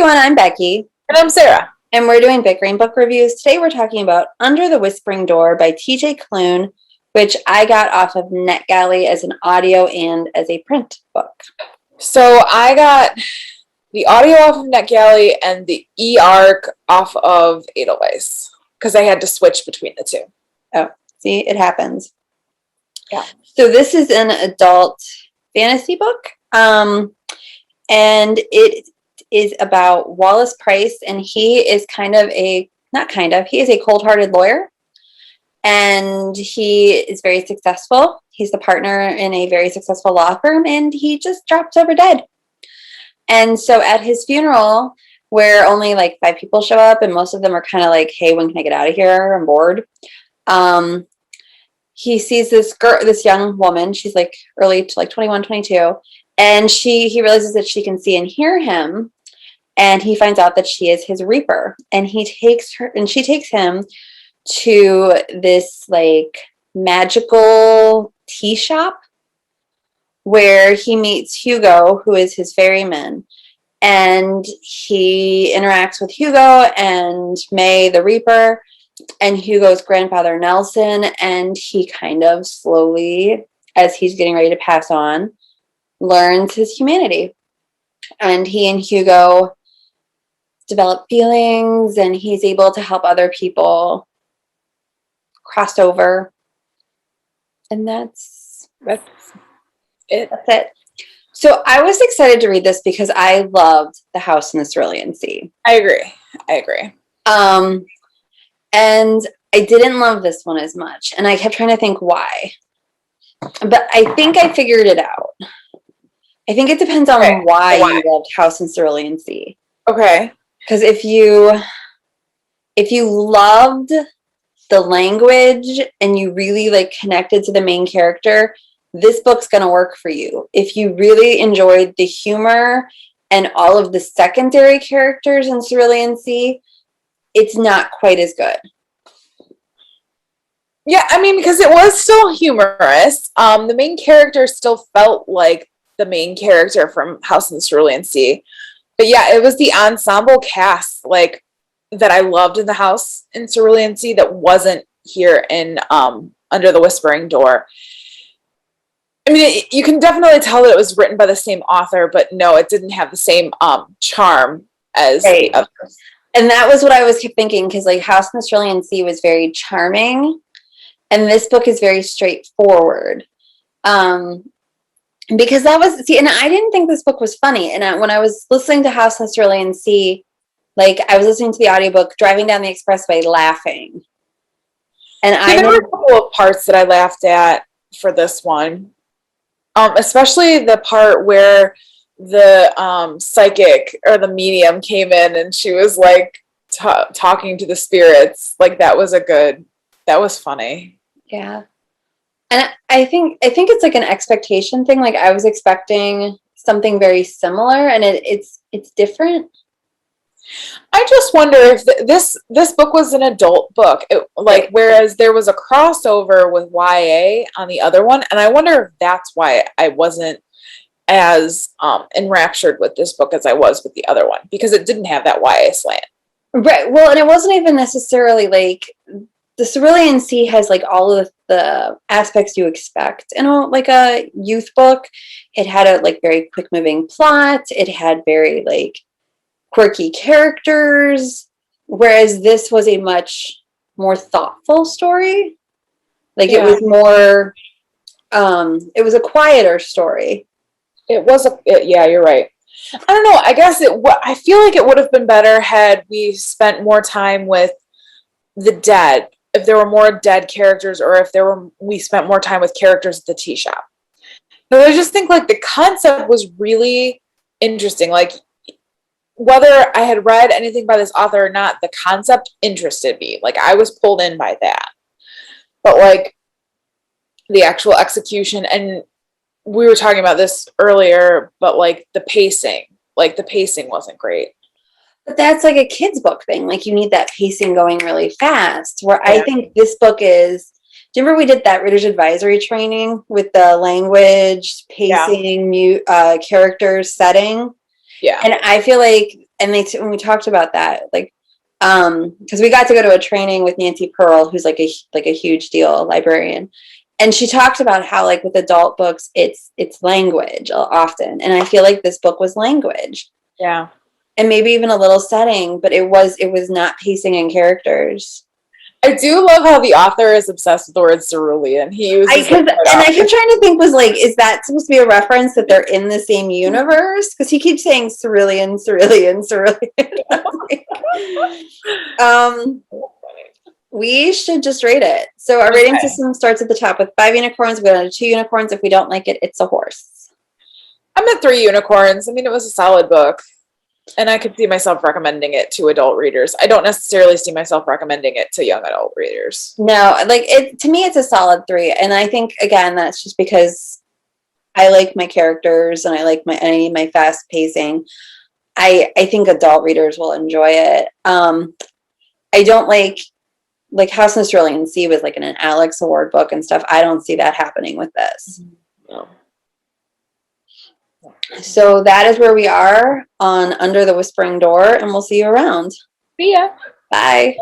everyone, I'm Becky. And I'm Sarah. And we're doing Bickering Book Reviews. Today we're talking about Under the Whispering Door by TJ Klune, which I got off of NetGalley as an audio and as a print book. So I got the audio off of NetGalley and the eARC off of Edelweiss because I had to switch between the two. Oh, see, it happens. Yeah. So this is an adult fantasy book, and it is about Wallace Price, and he is he is a cold-hearted lawyer, and he is very successful. He's the partner in a very successful law firm, and he just drops over dead. And so at his funeral, where only like 5 people show up, and most of them are kind of like, hey, when can I get out of here? I'm bored. He sees this young woman. She's like early to like 21, 22. And he realizes that she can see and hear him. And he finds out that she is his reaper. And she takes him to this like magical tea shop where he meets Hugo, who is his ferryman. And he interacts with Hugo and May, the reaper, and Hugo's grandfather, Nelson. And he kind of slowly, as he's getting ready to pass on, learns his humanity. And he and Hugo develop feelings, and he's able to help other people cross over. And that's it. That's it. So I was excited to read this because I loved The House in the Cerulean Sea. I agree. And I didn't love this one as much, and I kept trying to think why. But I think I figured it out. I think it depends on why you loved House in Cerulean Sea. Okay. Because if you loved the language and you really like connected to the main character, this book's going to work for you. If you really enjoyed the humor and all of the secondary characters in Cerulean Sea, it's not quite as good. Yeah, I mean, because it was still humorous. The main character still felt like the main character from House in the Cerulean Sea. But yeah, it was the ensemble cast like that I loved in The House in Cerulean Sea that wasn't here in Under the Whispering Door. I mean, you can definitely tell that it was written by the same author, but no, it didn't have the same charm as the others. And that was what I was kept thinking, because like House in the Cerulean Sea was very charming, and this book is very straightforward. Because that was, and I didn't think this book was funny. And when I was listening to House in the Cerulean Sea, like I was listening to the audiobook, driving down the expressway, laughing. And there were a couple of parts that I laughed at for this one. Especially the part where the psychic or the medium came in and she was like talking to the spirits. Like that was funny. Yeah. And I think it's like an expectation thing. Like I was expecting something very similar, and it's different. I just wonder if this book was an adult book, whereas there was a crossover with YA on the other one, and I wonder if that's why I wasn't as enraptured with this book as I was with the other one, because it didn't have that YA slant. Right. Well, and it wasn't even necessarily like the Cerulean Sea has like all of the aspects you expect in like a youth book. It had a like very quick moving plot. It had very like quirky characters, whereas this was a much more thoughtful story. Like it was more, it was a quieter story. Yeah, you're right. I don't know. I guess I feel like it would have been better had we spent more time with the dead. If there were more dead characters, or if we spent more time with characters at the tea shop. But I just think like the concept was really interesting. Like whether I had read anything by this author or not, the concept interested me. Like I was pulled in by that. But like the actual execution, and we were talking about this earlier, but like the pacing wasn't great. But that's like a kid's book thing. Like you need that pacing going really fast. Where I think this book is. Do you remember we did that Reader's Advisory training with the language, pacing, characters, setting? Yeah. And I feel like and when we talked about that, like, because we got to go to a training with Nancy Pearl, who's like a huge deal, a librarian, and she talked about how like with adult books, it's language often, and I feel like this book was language, Yeah. and maybe even a little setting, but it was not pacing and characters. I do love how the author is obsessed with the word cerulean. He uses And I kept trying to think, was like, is that supposed to be a reference that they're in the same universe? Because he keeps saying cerulean, cerulean, cerulean. We should just rate it. So our rating system starts at the top with 5 unicorns. We go down to 2 unicorns. If we don't like it, it's a horse. I'm at 3 unicorns. I mean, it was a solid book. And I could see myself recommending it to adult readers. I don't necessarily see myself recommending it to young adult readers. No, like to me, it's a solid 3. And I think, again, that's just because I like my characters and I like my fast pacing. I think adult readers will enjoy it. I don't like House in Cerulean Sea was like an Alex Award book and stuff. I don't see that happening with this. No. So that is where we are on Under the Whispering Door, and we'll see you around. See ya. Bye.